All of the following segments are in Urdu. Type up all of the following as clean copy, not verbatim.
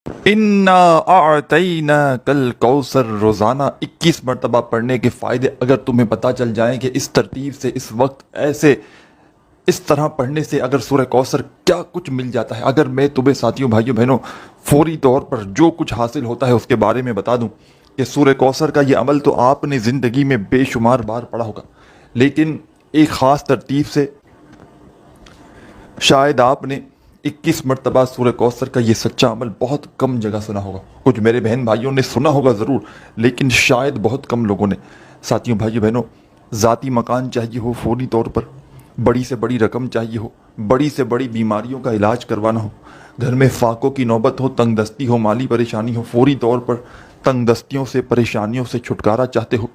انا اعطینا کل کوثر روزانہ 21 مرتبہ پڑھنے کے فائدے اگر تمہیں پتہ چل جائیں کہ اس ترتیب سے اس وقت ایسے اس طرح پڑھنے سے اگر سورہ کوثر کیا کچھ مل جاتا ہے، اگر میں تمہیں ساتھیوں بھائیوں بہنوں فوری طور پر جو کچھ حاصل ہوتا ہے اس کے بارے میں بتا دوں کہ سورہ کوثر کا یہ عمل تو آپ نے زندگی میں بے شمار بار پڑھا ہوگا، لیکن ایک خاص ترتیب سے شاید آپ نے 21 مرتبہ سورہ کوثر کا یہ سچا عمل بہت کم جگہ سنا ہوگا۔ کچھ میرے بہن بھائیوں نے سنا ہوگا ضرور، لیکن شاید بہت کم لوگوں نے۔ ساتھیوں بھائیوں بہنوں، ذاتی مکان چاہیے ہو فوری طور پر، بڑی سے بڑی رقم چاہیے ہو، بڑی سے بڑی بیماریوں کا علاج کروانا ہو، گھر میں فاقوں کی نوبت ہو، تنگ دستی ہو، مالی پریشانی ہو، فوری طور پر تنگ دستیوں سے پریشانیوں سے چھٹکارا چاہتے ہو،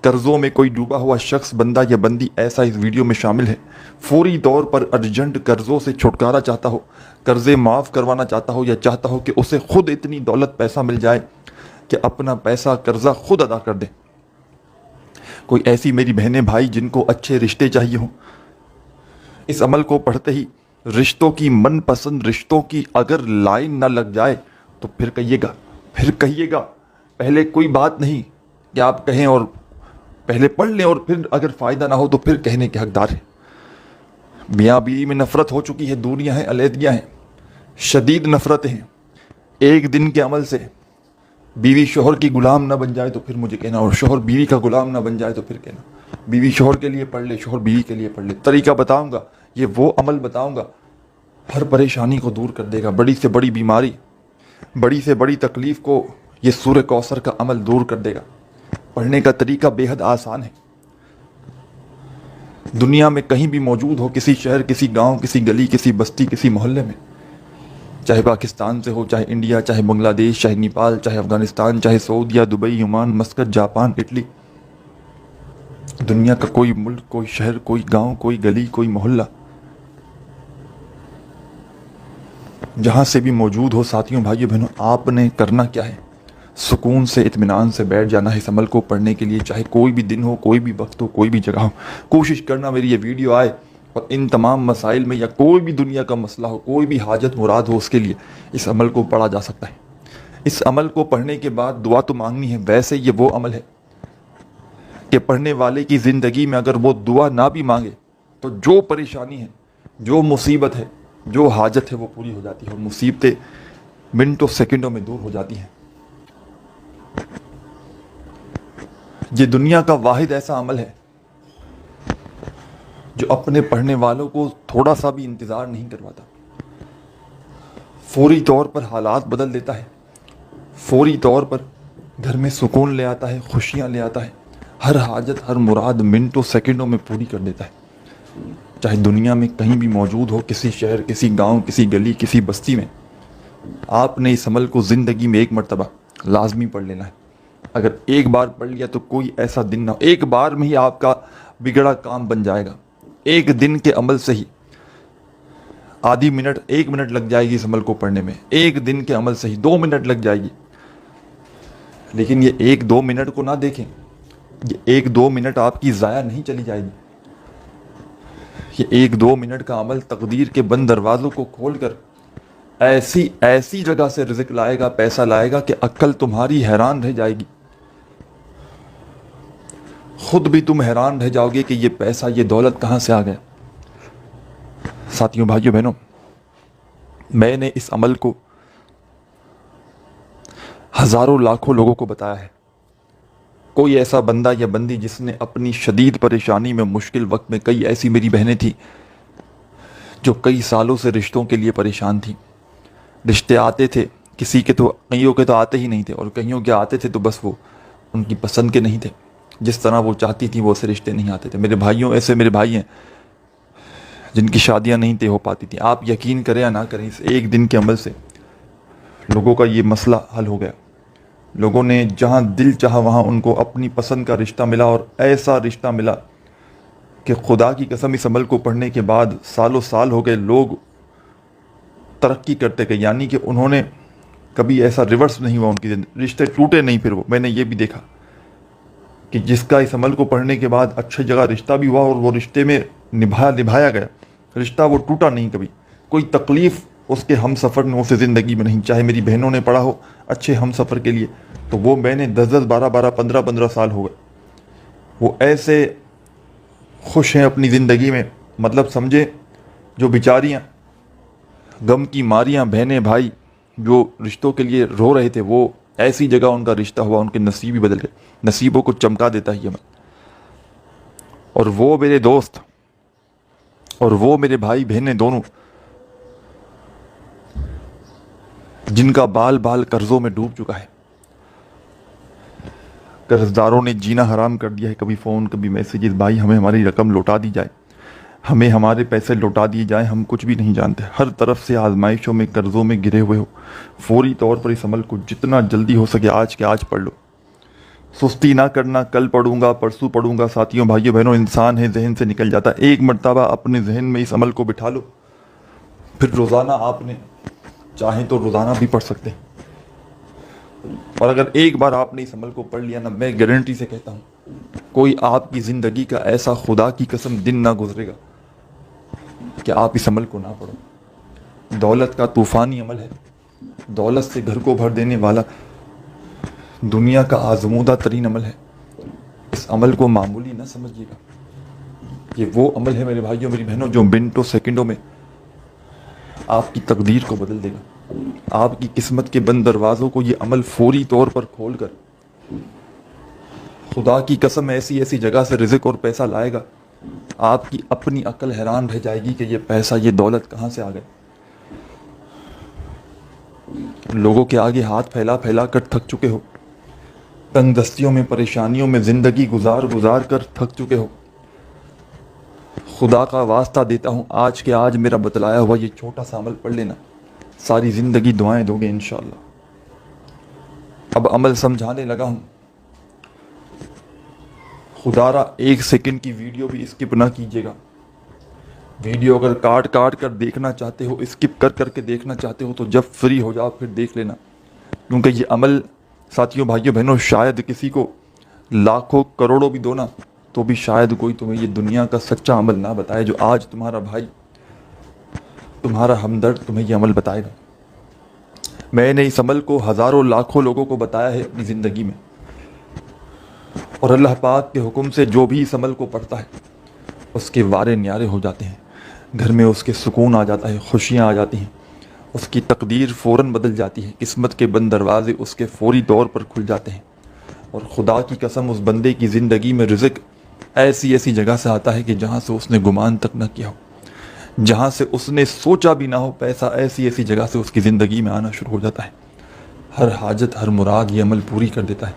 قرضوں میں کوئی ڈوبا ہوا شخص بندہ یا بندی ایسا اس ویڈیو میں شامل ہے، فوری طور پر ارجنٹ قرضوں سے چھٹکارا چاہتا ہو، قرضے معاف کروانا چاہتا ہو، یا چاہتا ہو کہ اسے خود اتنی دولت پیسہ مل جائے کہ اپنا پیسہ قرضہ خود ادا کر دے، کوئی ایسی میری بہنیں بھائی جن کو اچھے رشتے چاہیے ہوں، اس عمل کو پڑھتے ہی رشتوں کی من پسند رشتوں کی اگر لائن نہ لگ جائے تو پھر کہیے گا پہلے کوئی بات نہیں کہ آپ کہیں اور پہلے پڑھ لیں اور پھر اگر فائدہ نہ ہو تو پھر کہنے کے حقدار ہیں۔ میاں بیوی میں نفرت ہو چکی ہے، دوریاں ہیں، علیحدگیاں ہیں، شدید نفرتیں ہیں، ایک دن کے عمل سے بیوی شوہر کی غلام نہ بن جائے تو پھر مجھے کہنا، اور شوہر بیوی کا غلام نہ بن جائے تو پھر کہنا، بیوی شوہر کے لیے پڑھ لے، شوہر بیوی کے لیے پڑھ لے۔ طریقہ بتاؤں گا، یہ وہ عمل بتاؤں گا ہر پریشانی کو دور کر دے گا، بڑی سے بڑی بیماری، بڑی سے بڑی تکلیف کو یہ سورہ کوثر کا عمل دور کر دے گا۔ پڑھنے کا طریقہ بے حد آسان ہے، دنیا میں کہیں بھی موجود ہو، کسی شہر، کسی گاؤں، کسی گلی، کسی بستی، کسی محلے میں، چاہے پاکستان سے ہو، چاہے انڈیا، چاہے بنگلہ دیش، چاہے نیپال، چاہے افغانستان، چاہے سعودیہ، Dubai, Oman, Muscat, Japan, Italy, دنیا کا کوئی ملک، کوئی شہر، کوئی گاؤں، کوئی گلی، کوئی محلہ، جہاں سے بھی موجود ہو ساتھیوں بھائیوں بہنوں، آپ نے کرنا کیا ہے؟ سکون سے اطمینان سے بیٹھ جانا ہے اس عمل کو پڑھنے کے لیے، چاہے کوئی بھی دن ہو، کوئی بھی وقت ہو، کوئی بھی جگہ ہو۔ کوشش کرنا میری یہ ویڈیو آئے اور ان تمام مسائل میں، یا کوئی بھی دنیا کا مسئلہ ہو، کوئی بھی حاجت مراد ہو، اس کے لیے اس عمل کو پڑھا جا سکتا ہے۔ اس عمل کو پڑھنے کے بعد دعا تو مانگنی ہے، ویسے یہ وہ عمل ہے کہ پڑھنے والے کی زندگی میں اگر وہ دعا نہ بھی مانگے تو جو پریشانی ہے، جو مصیبت ہے، جو حاجت ہے وہ پوری ہو جاتی ہے، اور مصیبتیں منٹوں سیکنڈوں میں دور ہو جاتی ہیں۔ یہ دنیا کا واحد ایسا عمل ہے جو اپنے پڑھنے والوں کو تھوڑا سا بھی انتظار نہیں کرواتا، فوری طور پر حالات بدل دیتا ہے، فوری طور پر گھر میں سکون لے آتا ہے، خوشیاں لے آتا ہے، ہر حاجت، ہر مراد منٹوں سیکنڈوں میں پوری کر دیتا ہے۔ چاہے دنیا میں کہیں بھی موجود ہو، کسی شہر، کسی گاؤں، کسی گلی، کسی بستی میں، آپ نے اس عمل کو زندگی میں ایک مرتبہ لازمی پڑھ لینا ہے۔ اگر ایک بار پڑھ لیا تو کوئی ایسا دن نہ ہو، ایک بار میں ہی آپ کا بگڑا کام بن جائے گا، ایک دن کے عمل سے ہی آدھی منٹ، 1 منٹ لگ جائے گی اس عمل کو پڑھنے میں، ایک دن کے عمل سے ہی 2 منٹ لگ جائے گی۔ لیکن یہ 1-2 منٹ کو نہ دیکھیں، یہ 1-2 منٹ آپ کی ضائع نہیں چلی جائے گی، یہ 1-2 منٹ کا عمل تقدیر کے بند دروازوں کو کھول کر ایسی جگہ سے رزق لائے گا، پیسہ لائے گا کہ عقل تمہاری حیران رہ جائے گی، خود بھی تم حیران رہ جاؤ گے کہ یہ پیسہ، یہ دولت کہاں سے آ گیا۔ ساتھیوں بھائیوں بہنوں، میں نے اس عمل کو ہزاروں لاکھوں لوگوں کو بتایا ہے، کوئی ایسا بندہ یا بندی جس نے اپنی شدید پریشانی میں، مشکل وقت میں، کئی ایسی میری بہنیں تھیں جو کئی سالوں سے رشتوں کے لیے پریشان تھیں، رشتے آتے تھے، کئیوں کے تو آتے ہی نہیں تھے، اور کئیوں کے آتے تھے تو بس وہ ان کی پسند کے نہیں تھے، جس طرح وہ چاہتی تھی وہ سے رشتے نہیں آتے تھے۔ ایسے میرے بھائی ہیں جن کی شادیاں نہیں طے ہو پاتی تھیں۔ آپ یقین کریں یا نہ کریں، اس ایک دن کے عمل سے لوگوں کا یہ مسئلہ حل ہو گیا، لوگوں نے جہاں دل چاہا وہاں ان کو اپنی پسند کا رشتہ ملا، اور ایسا رشتہ ملا کہ خدا کی قسم اس عمل کو پڑھنے کے بعد سالوں سال ہو گئے، لوگ ترقی کرتے گئے، یعنی کہ انہوں نے کبھی ایسا ریورس نہیں ہوا ان کی زندگی، رشتے ٹوٹے نہیں۔ پھر میں نے یہ بھی دیکھا کہ جس کا اس عمل کو پڑھنے کے بعد اچھی جگہ رشتہ بھی ہوا اور وہ رشتے میں نبھایا گیا، رشتہ وہ ٹوٹا نہیں کبھی، کوئی تکلیف اس کے ہم سفر نے اسے زندگی میں نہیں. چاہے میری بہنوں نے پڑھا ہو اچھے ہم سفر کے لیے, تو وہ میں نے 10 12 12 15 15 سال ہو گئے, وہ ایسے خوش ہیں اپنی زندگی میں, مطلب سمجھے جو بیچاریاں غم کی ماریاں بہنیں بھائی جو رشتوں کے لیے رو رہے تھے, وہ ایسی جگہ ان کا رشتہ ہوا, ان کے نصیب ہی بدل گئے. نصیبوں کو چمکا دیتا ہے یہ عمل. اور وہ میرے دوست اور وہ میرے بھائی بہنیں دونوں جن کا بال بال قرضوں میں ڈوب چکا ہے, قرض داروں نے جینا حرام کر دیا ہے. کبھی فون کبھی میسیجز, بھائی ہمیں ہماری رقم لوٹا دی جائے, ہمیں ہمارے پیسے لوٹا دیے جائیں, ہم کچھ بھی نہیں جانتے. ہر طرف سے آزمائشوں میں قرضوں میں گرے ہوئے ہو. فوری طور پر اس عمل کو جتنا جلدی ہو سکے آج کے آج پڑھ لو. سستی نہ کرنا, کل پڑھوں گا پرسوں پڑھوں گا. ساتھیوں بھائیوں بہنوں, انسان ہے ذہن سے نکل جاتا ہے. ایک مرتبہ اپنے ذہن میں اس عمل کو بٹھا لو, پھر روزانہ آپ نے چاہیں تو روزانہ بھی پڑھ سکتے ہیں. اور اگر ایک بار آپ نے اس عمل کو پڑھ لیا نا, میں گارنٹی سے کہتا ہوں کوئی آپ کی زندگی کا ایسا خدا کی قسم دن نہ گزرے گا کہ آپ اس عمل کو نہ پڑھو. دولت کا طوفانی عمل ہے, دولت سے گھر کو بھر دینے والا دنیا کا آزمودہ ترین عمل ہے. اس عمل کو معمولی نہ سمجھیے گا. یہ وہ عمل ہے میرے بھائیوں میری بہنوں جو منٹوں سیکنڈوں میں آپ کی تقدیر کو بدل دے گا. آپ کی قسمت کے بند دروازوں کو یہ عمل فوری طور پر کھول کر خدا کی قسم ایسی ایسی جگہ سے رزق اور پیسہ لائے گا, آپ کی اپنی عقل حیران رہ جائے گی کہ یہ پیسہ یہ دولت کہاں سے آ گئے. لوگوں کے آگے ہاتھ پھیلا پھیلا کر تھک چکے ہو, تنگ دستیوں میں پریشانیوں میں زندگی گزار گزار کر تھک چکے ہو. خدا کا واسطہ دیتا ہوں آج کے آج میرا بتلایا ہوا یہ چھوٹا سا عمل پڑھ لینا, ساری زندگی دعائیں دو گے انشاءاللہ. اب عمل سمجھانے لگا ہوں. خدا را 1 سیکنڈ کی ویڈیو بھی اسکپ نہ کیجیے گا. ویڈیو اگر کاٹ کاٹ کر دیکھنا چاہتے ہو, اسکپ کر کر کے دیکھنا چاہتے ہو, تو جب فری ہو جاؤ پھر دیکھ لینا. کیونکہ یہ عمل ساتھیوں بھائیوں بہنوں شاید کسی کو لاکھوں کروڑوں بھی دو نا, تو بھی شاید کوئی تمہیں یہ دنیا کا سچا عمل نہ بتائے جو آج تمہارا بھائی تمہارا ہمدرد تمہیں یہ عمل بتائے گا. میں نے اس عمل کو ہزاروں لاکھوں لوگوں کو بتایا ہے اپنی زندگی میں, اور اللہ پاک کے حکم سے جو بھی اس عمل کو پڑھتا ہے اس کے وارے نیارے ہو جاتے ہیں. گھر میں اس کے سکون آ جاتا ہے, خوشیاں آ جاتی ہیں, اس کی تقدیر فوراً بدل جاتی ہے, قسمت کے بند دروازے اس کے فوری طور پر کھل جاتے ہیں. اور خدا کی قسم اس بندے کی زندگی میں رزق ایسی ایسی جگہ سے آتا ہے کہ جہاں سے اس نے گمان تک نہ کیا ہو, جہاں سے اس نے سوچا بھی نہ ہو. پیسہ ایسی ایسی جگہ سے اس کی زندگی میں آنا شروع ہو جاتا ہے. ہر حاجت ہر مراد یہ عمل پوری کر دیتا ہے.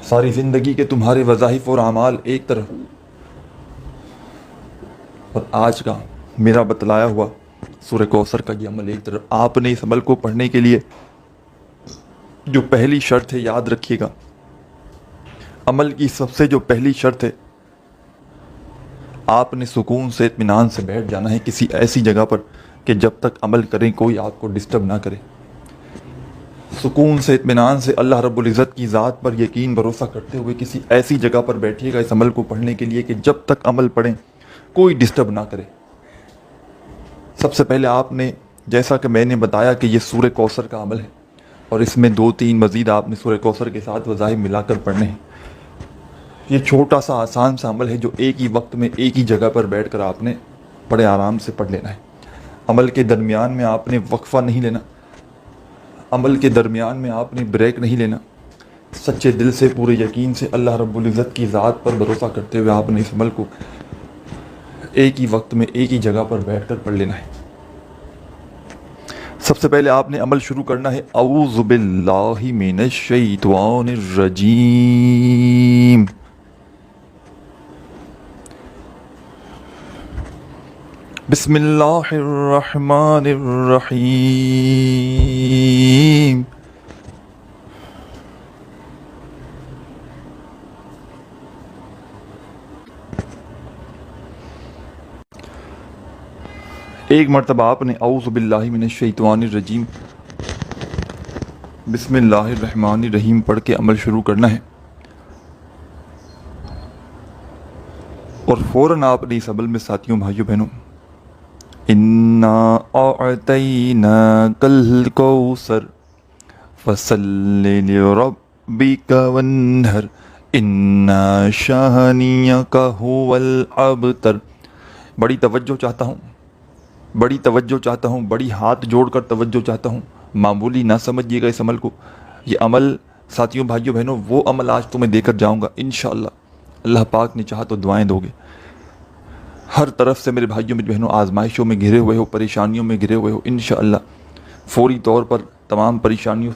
ساری زندگی کے تمہارے وظائف اور اعمال ایک طرف, اور آج کا میرا بتلایا ہوا سورہ کوثر کا یہ عمل ایک طرف. آپ نے اس عمل کو پڑھنے کے لیے جو پہلی شرط ہے یاد رکھیے گا, عمل کی سب سے جو پہلی شرط ہے, آپ نے سکون سے اطمینان سے بیٹھ جانا ہے کسی ایسی جگہ پر کہ جب تک عمل کریں کوئی آپ کو ڈسٹرب نہ کرے. سکون سے اطمینان سے اللہ رب العزت کی ذات پر یقین بھروسہ کرتے ہوئے کسی ایسی جگہ پر بیٹھیے گا اس عمل کو پڑھنے کے لیے کہ جب تک عمل پڑھیں کوئی ڈسٹرب نہ کرے. سب سے پہلے آپ نے, جیسا کہ میں نے بتایا کہ یہ سورہ کوثر کا عمل ہے, اور اس میں 2-3 مزید آپ نے سورہ کوثر کے ساتھ وظائف ملا کر پڑھنے ہیں. یہ چھوٹا سا آسان سا عمل ہے جو ایک ہی وقت میں ایک ہی جگہ پر بیٹھ کر آپ نے بڑے آرام سے پڑھ لینا ہے. عمل کے درمیان میں آپ نے وقفہ نہیں لینا, عمل کے درمیان میں آپ نے بریک نہیں لینا. سچے دل سے پورے یقین سے اللہ رب العزت کی ذات پر بھروسہ کرتے ہوئے آپ نے اس عمل کو ایک ہی وقت میں ایک ہی جگہ پر بیٹھ کر پڑھ لینا ہے. سب سے پہلے آپ نے عمل شروع کرنا ہے اعوذ باللہ من الشیطان الرجیم. بسم اللہ الرحمن الرحیم. ایک مرتبہ آپ نے اعوذ باللہ من الشیطان الرجیم بسم اللہ الرحمن الرحیم پڑھ کے عمل شروع کرنا ہے, اور فوراً آپ نے اس عمل میں ساتھیوں بھائیوں بہنوں انا اعطیناک الکوثر فصل لربک وانحر انا شانیک هو الابتر. بڑی توجہ چاہتا ہوں، بڑی توجہ چاہتا ہوں، بڑی ہاتھ جوڑ کر توجہ چاہتا ہوں. معمولی نہ سمجھیے گا اس عمل کو. یہ عمل ساتھیوں بھائیوں بہنوں وہ عمل آج تو میں دے کر جاؤں گا انشاءاللہ. اللہ پاک نے چاہا تو دعائیں دو گے. ہر طرف سے میرے بھائیوں میری بہنوں آزمائشوں میں گھرے ہوئے ہو، پریشانیوں میں گھرے ہوئے ہو، انشاءاللہ فوری طور پر تمام پریشانیوں